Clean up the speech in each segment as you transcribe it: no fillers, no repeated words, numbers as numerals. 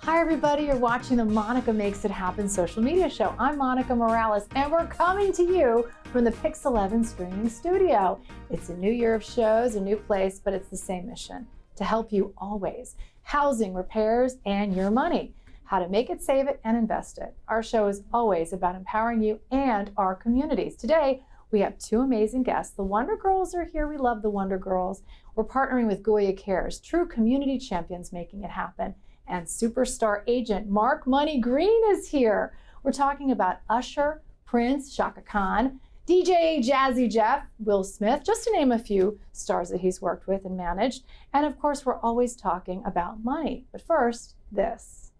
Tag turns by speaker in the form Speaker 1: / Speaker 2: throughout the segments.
Speaker 1: Hi everybody, you're watching the Monica Makes It Happen social media show. I'm Monica Morales and we're coming to you from the Pix11 streaming studio. It's a new year of shows, a new place, but it's the same mission, to help you always. Housing, repairs, and your money. How to make it, save it, and invest it. Our show is always about empowering you and our communities. Today, we have two amazing guests. The Wonder Girls are here. We love the Wonder Girls. We're partnering with Goya Cares, true community champions making it happen. And superstar agent Mark Money Green is here. We're talking about Usher, Prince, Chaka Khan, DJ Jazzy Jeff, Will Smith, just to name a few stars that he's worked with and managed. And of course, we're always talking about money. But first, this.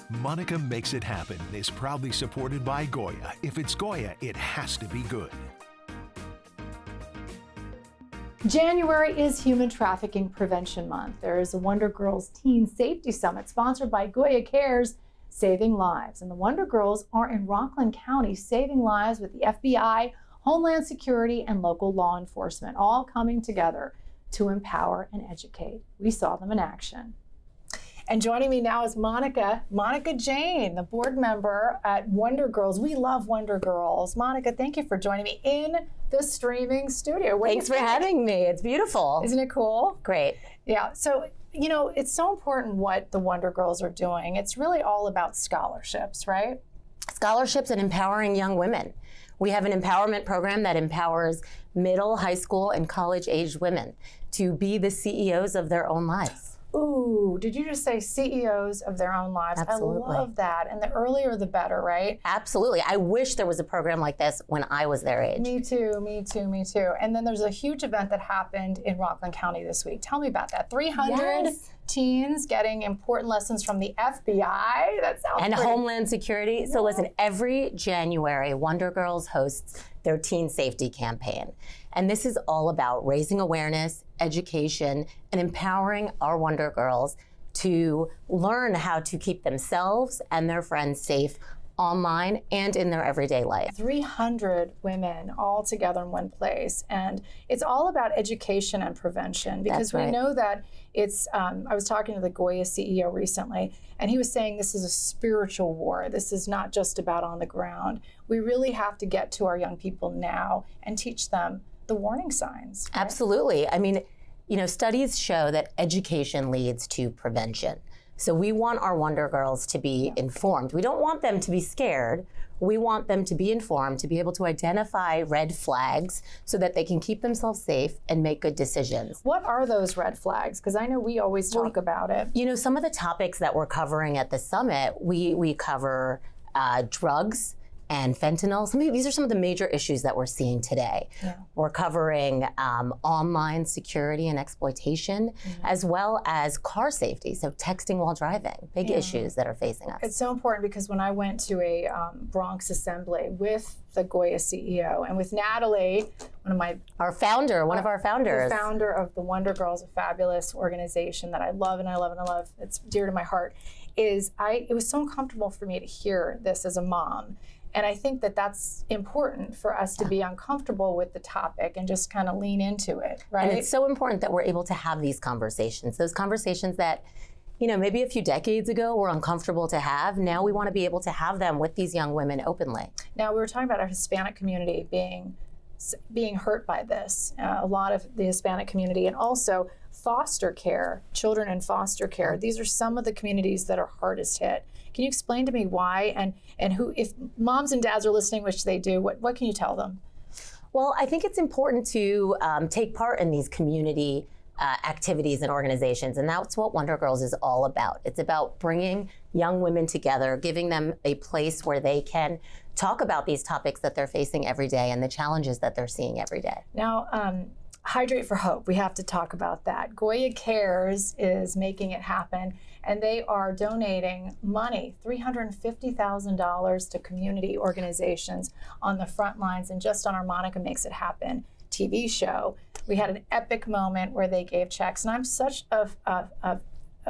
Speaker 2: Monica Makes It Happen is proudly supported by Goya. If it's Goya, it has to be good.
Speaker 1: January is Human Trafficking Prevention Month. There is a Wonder Girls Teen Safety Summit sponsored by Goya Cares, Saving Lives. And the Wonder Girls are in Rockland County saving lives with the FBI, Homeland Security, and local law enforcement, all coming together to empower and educate. We saw them in action. And joining me now is Monica Jane, the board member at Wonder Girls. We love Wonder Girls. Monica, thank you for joining me in the streaming studio.
Speaker 3: Thanks for having me. It's beautiful.
Speaker 1: Isn't it cool?
Speaker 3: Great.
Speaker 1: Yeah. So, you know, it's so important what the Wonder Girls are doing. It's really all about scholarships, right?
Speaker 3: Scholarships and empowering young women. We have an empowerment program that empowers middle, high school, and college-aged women to be the CEOs of their own lives.
Speaker 1: Ooh, did you just say CEOs of their own lives?
Speaker 3: Absolutely.
Speaker 1: I love that. And the earlier the better, right?
Speaker 3: Absolutely. I wish there was a program like this when I was their age.
Speaker 1: Me too, me too, me too. And then there's a huge event that happened in Rockland County this week. Tell me about that. 300 teens getting important lessons from the FBI. That sounds
Speaker 3: And
Speaker 1: pretty...
Speaker 3: Homeland Security. So listen, every January, Wonder Girls hosts their teen safety campaign. And this is all about raising awareness, education, and empowering our Wonder Girls to learn how to keep themselves and their friends safe online and in their everyday life.
Speaker 1: 300 women all together in one place. And it's all about education and prevention, because we know that it's, I was talking to the Goya CEO recently, and he was saying this is a spiritual war. This is not just about on the ground. We really have to get to our young people now and teach them the warning signs. Right?
Speaker 3: Absolutely. I mean, you know, studies show that education leads to prevention. So we want our Wonder Girls to be informed. We don't want them to be scared. We want them to be informed, to be able to identify red flags so that they can keep themselves safe and make good decisions.
Speaker 1: What are those red flags? Because I know we always talk about it.
Speaker 3: You know, some of the topics that we're covering at the summit, we cover drugs and fentanyl. These are some of the major issues that we're seeing today. Yeah. We're covering online security and exploitation, as well as car safety, so texting while driving, big issues that are facing us.
Speaker 1: It's so important because when I went to a Bronx assembly with the Goya CEO and with Natalie, one of our founder, the founder of the Wonder Girls, a fabulous organization that I love and I love and I love, it's dear to my heart, it was so uncomfortable for me to hear this as a mom. And I think that that's important for us to be uncomfortable with the topic and just kind of lean into it, right?
Speaker 3: And it's so important that we're able to have these conversations, those conversations that, you know, maybe a few decades ago were uncomfortable to have. Now we want to be able to have them with these young women openly.
Speaker 1: Now, we were talking about our Hispanic community being hurt by this, a lot of the Hispanic community, and also foster care, children in foster care. These are some of the communities that are hardest hit. Can you explain to me why and who, if moms and dads are listening, which they do, what can you tell them?
Speaker 3: Well, I think it's important to take part in these community activities and organizations, and that's what Wonder Girls is all about. It's about bringing young women together, giving them a place where they can talk about these topics that they're facing every day and the challenges that they're seeing every day.
Speaker 1: Now, Hydrate for Hope, we have to talk about that. Goya Cares is making it happen, and they are donating money, $350,000 to community organizations on the front lines. And just on our Monica Makes It Happen TV show, we had an epic moment where they gave checks. And I'm such a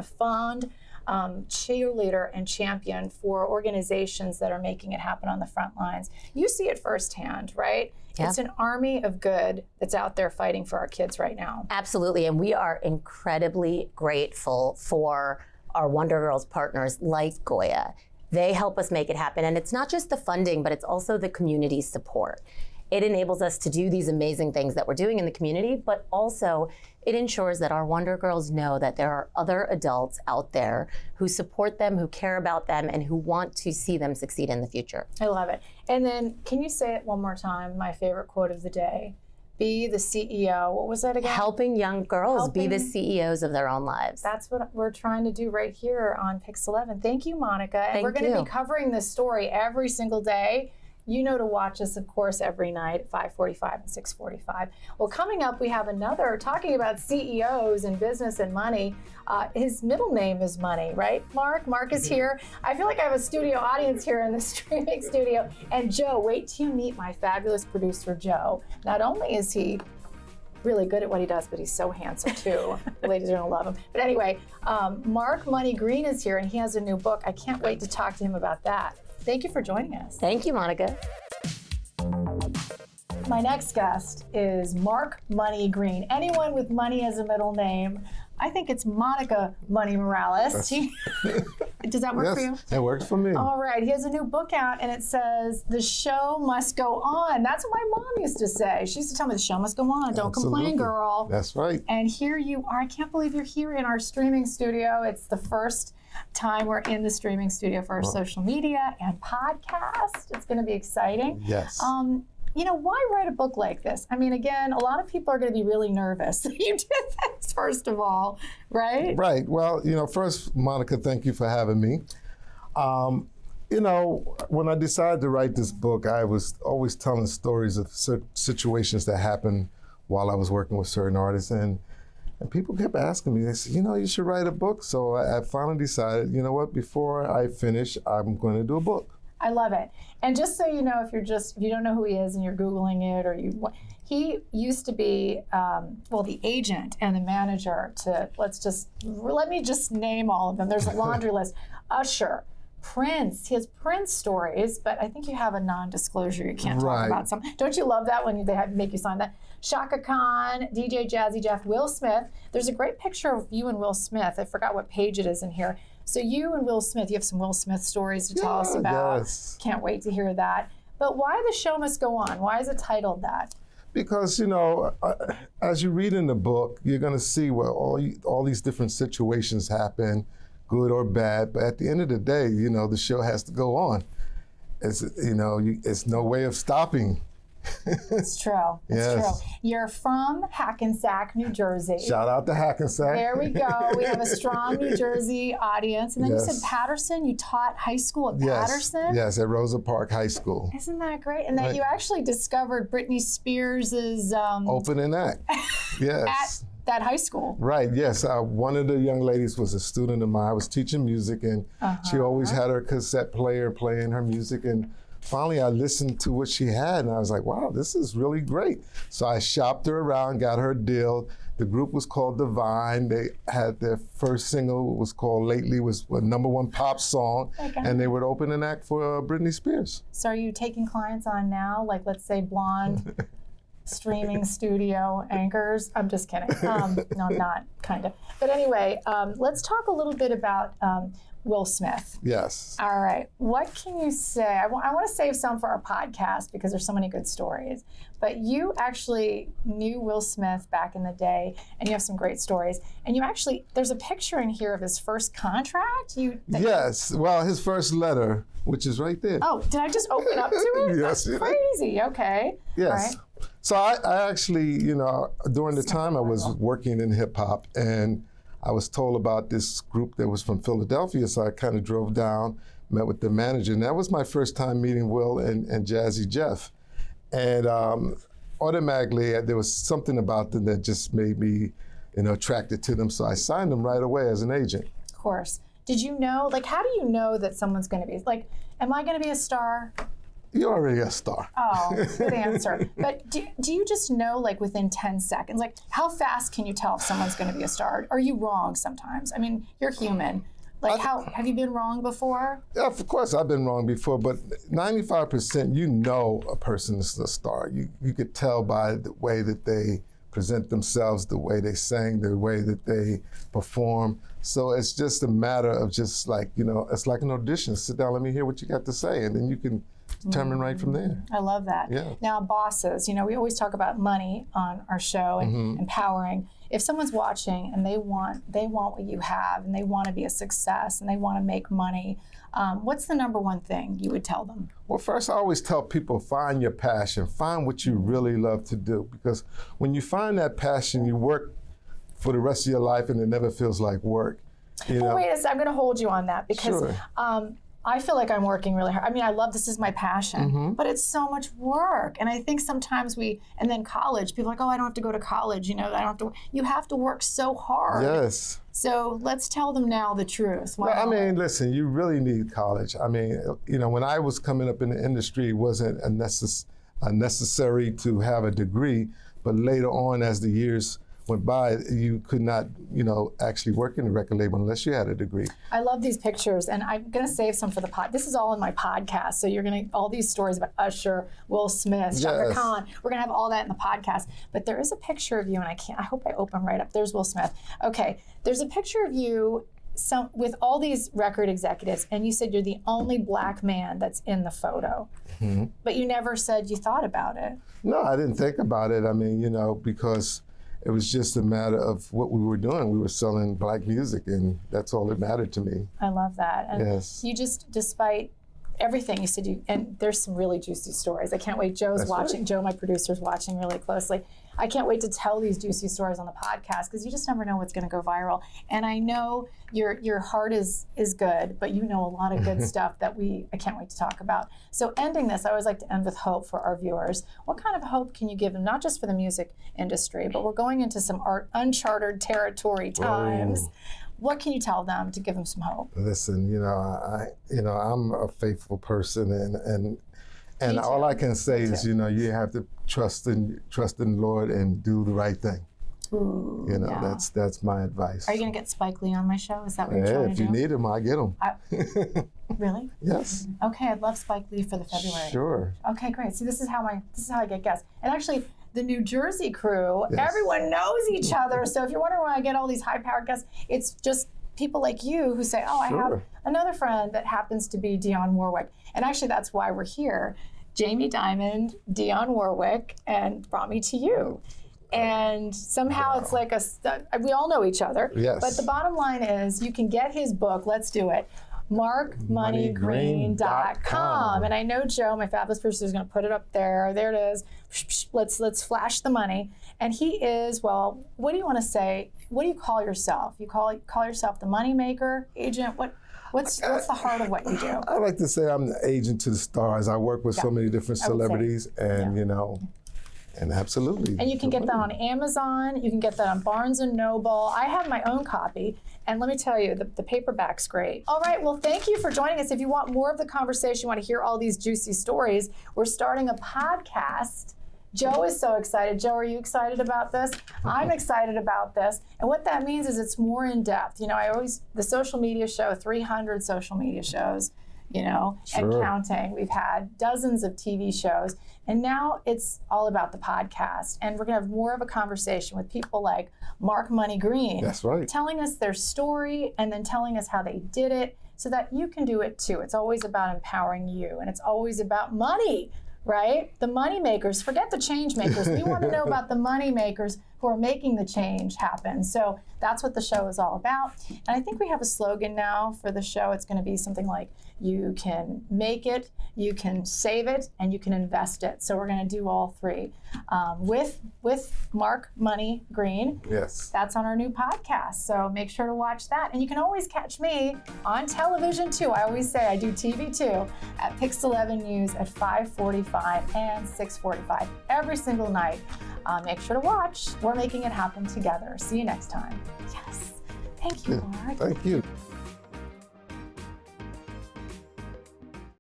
Speaker 1: fond cheerleader and champion for organizations that are making it happen on the front lines. You see it firsthand, right? Yeah. It's an army of good that's out there fighting for our kids right now.
Speaker 3: Absolutely, and we are incredibly grateful for our Wonder Girls partners like Goya. They help us make it happen. And it's not just the funding, but it's also the community support. It enables us to do these amazing things that we're doing in the community, but also it ensures that our Wonder Girls know that there are other adults out there who support them, who care about them, and who want to see them succeed in the future.
Speaker 1: I love it. And then can you say it one more time, my favorite quote of the day? Be the CEO. What was that again?
Speaker 3: Helping young girls be the CEOs of their own lives.
Speaker 1: That's what we're trying to do right here on Pix 11. Thank you, Monica. And we're going to be covering this story every single day. You know to watch us, of course, every night at 5:45 and 6:45. Well, coming up, we have another talking about CEOs and business and money. His middle name is Money, right, Mark? Mark is here. I feel like I have a studio audience here in the streaming studio. And Joe, wait till you meet my fabulous producer, Joe. Not only is he really good at what he does, but he's so handsome too. The ladies are gonna love him. But anyway, Mark Money Green is here, and he has a new book. I can't wait to talk to him about that. Thank you for joining us.
Speaker 3: Thank you, Monica.
Speaker 1: My next guest is Mark Money Green. Anyone with money as a middle name, I think it's Monica Money Morales. Does that work for you?
Speaker 4: It works for me.
Speaker 1: All right, he has a new book out and it says, "The show must go on." That's what my mom used to say. She used to tell me, the show must go on. Don't complain, girl.
Speaker 4: That's right.
Speaker 1: And here you are. I can't believe you're here in our streaming studio. It's the first time we're in the streaming studio for our social media and podcast. It's going to be exciting.
Speaker 4: Yes.
Speaker 1: You know, why write a book like this? I mean, again, a lot of people are going to be really nervous that you did this, first of all, right?
Speaker 4: Right. Well, first, Monica, thank you for having me. When I decided to write this book, I was always telling stories of situations that happened while I was working with certain artists. And people kept asking me, they said, you should write a book. So I finally decided, you know what, before I finish, I'm going to do a book.
Speaker 1: I love it. And just so you know, if you don't know who he is and you're Googling it, he used to be, the agent and the manager to, let me just name all of them. There's a laundry list. Usher, Prince. He has Prince stories, but I think you have a non-disclosure. You can't talk about some. Don't you love that when they make you sign that? Chaka Khan, DJ Jazzy Jeff, Will Smith. There's a great picture of you and Will Smith. I forgot what page it is in here. So you and Will Smith, you have some Will Smith stories to tell us about.
Speaker 4: Yes.
Speaker 1: Can't wait to hear that. But why The Show Must Go On? Why is it titled that?
Speaker 4: Because, as you read in the book, you're going to see where all these different situations happen, good or bad. But at the end of the day, the show has to go on. It's no way of stopping.
Speaker 1: It's true. It's true. You're from Hackensack, New Jersey.
Speaker 4: Shout out to Hackensack.
Speaker 1: There we go. We have a strong New Jersey audience. And then you said Patterson. You taught high school at Patterson?
Speaker 4: Yes, at Rosa Park High School.
Speaker 1: Isn't that great? And that you actually discovered Britney Spears'
Speaker 4: opening act. Yes.
Speaker 1: At that high school.
Speaker 4: Right, yes. One of the young ladies was a student of mine. I was teaching music, and she always had her cassette player playing her music. And finally, I listened to what she had, and I was like, wow, this is really great. So I shopped her around, got her a deal. The group was called Divine. They had their first single was called Lately, was a #1 pop song, and they would open an act for Britney Spears.
Speaker 1: So are you taking clients on now, like let's say blonde streaming studio anchors? I'm just kidding. No, I'm not, kind of. But anyway, let's talk a little bit about Will Smith.
Speaker 4: Yes.
Speaker 1: All right. What can you say? I want to save some for our podcast because there's so many good stories. But you actually knew Will Smith back in the day, and you have some great stories. And you actually, there's a picture in here of his first contract.
Speaker 4: Yes. Well, his first letter, which is right there.
Speaker 1: Oh, did I just open up to it?
Speaker 4: Yes.
Speaker 1: That's crazy. Okay.
Speaker 4: Yes.
Speaker 1: Right.
Speaker 4: So I actually, during the time I was working in hip hop, and I was told about this group that was from Philadelphia, so I kind of drove down, met with the manager, and that was my first time meeting Will and Jazzy Jeff. And automatically, there was something about them that just made me, attracted to them, so I signed them right away as an agent.
Speaker 1: Of course. Did you know, how do you know that someone's going to be, am I going to be a star?
Speaker 4: You're already a star.
Speaker 1: Oh, good answer. But do you just know, within 10 seconds? How fast can you tell if someone's going to be a star? Are you wrong sometimes? I mean, you're human. Have you been wrong before?
Speaker 4: Yeah, of course I've been wrong before, but 95% a person is a star. You could tell by the way that they present themselves, the way they sing, the way that they perform. So it's just a matter of just like, it's like an audition. Sit down, let me hear what you got to say, and then you can determine right from there.
Speaker 1: I love that.
Speaker 4: Yeah.
Speaker 1: Now, bosses, we always talk about money on our show and empowering. If someone's watching and they want what you have and they want to be a success and they want to make money, what's the number one thing you would tell them?
Speaker 4: Well, first, I always tell people, find your passion, find what you really love to do, because when you find that passion, you work for the rest of your life and it never feels like work.
Speaker 1: Well, wait a second, I'm going to hold you on that because
Speaker 4: Sure.
Speaker 1: I feel like I'm working really hard. I mean, I love this is my passion, but it's so much work. And I think sometimes and then college, people are like, oh, I don't have to go to college. I don't have to. You have to work so hard.
Speaker 4: Yes.
Speaker 1: So let's tell them now the truth.
Speaker 4: Well, I mean, listen, you really need college. I mean, when I was coming up in the industry, it wasn't necessary to have a degree, but later on, as the years went by, you could not, actually work in the record label unless you had a degree.
Speaker 1: I love these pictures, and I'm going to save some for the pod. This is all in my podcast, so you're going to all these stories about Usher, Will Smith, Chaka Khan. We're going to have all that in the podcast. But there is a picture of you, and I hope I open right up. There's Will Smith. Okay, there's a picture of you with all these record executives, and you said you're the only black man that's in the photo. But you never said you thought about it.
Speaker 4: No, I didn't think about it. I mean, because it was just a matter of what we were doing. We were selling black music, and that's all that mattered to me.
Speaker 1: I love that. And
Speaker 4: yes.
Speaker 1: You just, despite everything you said, and there's some really juicy stories. I can't wait. Joe's watching. Right. Joe, my producer's watching really closely. I can't wait to tell these juicy stories on the podcast because you just never know what's going to go viral. And I know your heart is good, but you know a lot of good stuff that I can't wait to talk about. So ending this, I always like to end with hope for our viewers. What kind of hope can you give them, not just for the music industry, but we're going into some uncharted territory times. Whoa. What can you tell them to give them some hope?
Speaker 4: Listen, I'm a faithful person, and all I can say is, you have to trust in the Lord and do the right thing.
Speaker 1: Ooh,
Speaker 4: that's my advice.
Speaker 1: Are you going to get Spike Lee on my show? Is that what you're trying to do?
Speaker 4: If you need him, I get him.
Speaker 1: Really?
Speaker 4: Yes.
Speaker 1: Okay, I'd love Spike Lee for the February.
Speaker 4: Sure.
Speaker 1: Okay, great. See, this is how I get guests. And actually, the New Jersey crew, everyone knows each other. So if you're wondering why I get all these high-powered guests, it's just people like you who say, oh, I have another friend that happens to be Dionne Warwick. And actually, that's why we're here. Jamie Dimon, Dionne Warwick, and brought me to you. And somehow it's like we all know each other.
Speaker 4: Yes.
Speaker 1: But the bottom line is you can get his book, let's do it, markmoneygreen.com. And I know Joe, my fabulous producer, is going to put it up there. There it is. Let's flash the money. And he is, well, what do you want to say? What do you call yourself? You call yourself the money maker, agent? What's the heart of what you do?
Speaker 4: I like to say I'm the agent to the stars. I work with so many different celebrities, and and absolutely.
Speaker 1: And you can get that on Amazon. You can get that on Barnes & Noble. I have my own copy. And let me tell you, the paperback's great. All right, well, thank you for joining us. If you want more of the conversation, you want to hear all these juicy stories, we're starting a podcast. Joe is so excited. Joe, are you excited about this? I'm excited about this. And what that means is it's more in depth. The social media show, 300 social media shows, and counting. We've had dozens of TV shows. And now it's all about the podcast. And we're going to have more of a conversation with people like Mark Money Green.
Speaker 4: That's right.
Speaker 1: Telling us their story and then telling us how they did it so that you can do it too. It's always about empowering you. And it's always about money, right? The money makers. Forget the change makers. We want to know about the money makers who are making the change happen. So that's what the show is all about. And I think we have a slogan now for the show. It's going to be something like, you can make it, you can save it, and you can invest it. So we're going to do all three with Mark Money Green.
Speaker 4: Yes. That's
Speaker 1: on our new podcast. So make sure to watch that. And you can always catch me on television too. I always say I do TV too at Pix 11 News at 5:45 and 6:45 every single night. Make sure to watch. We're making it happen together. See you next time. Yes. Thank you, Mark.
Speaker 4: Thank you.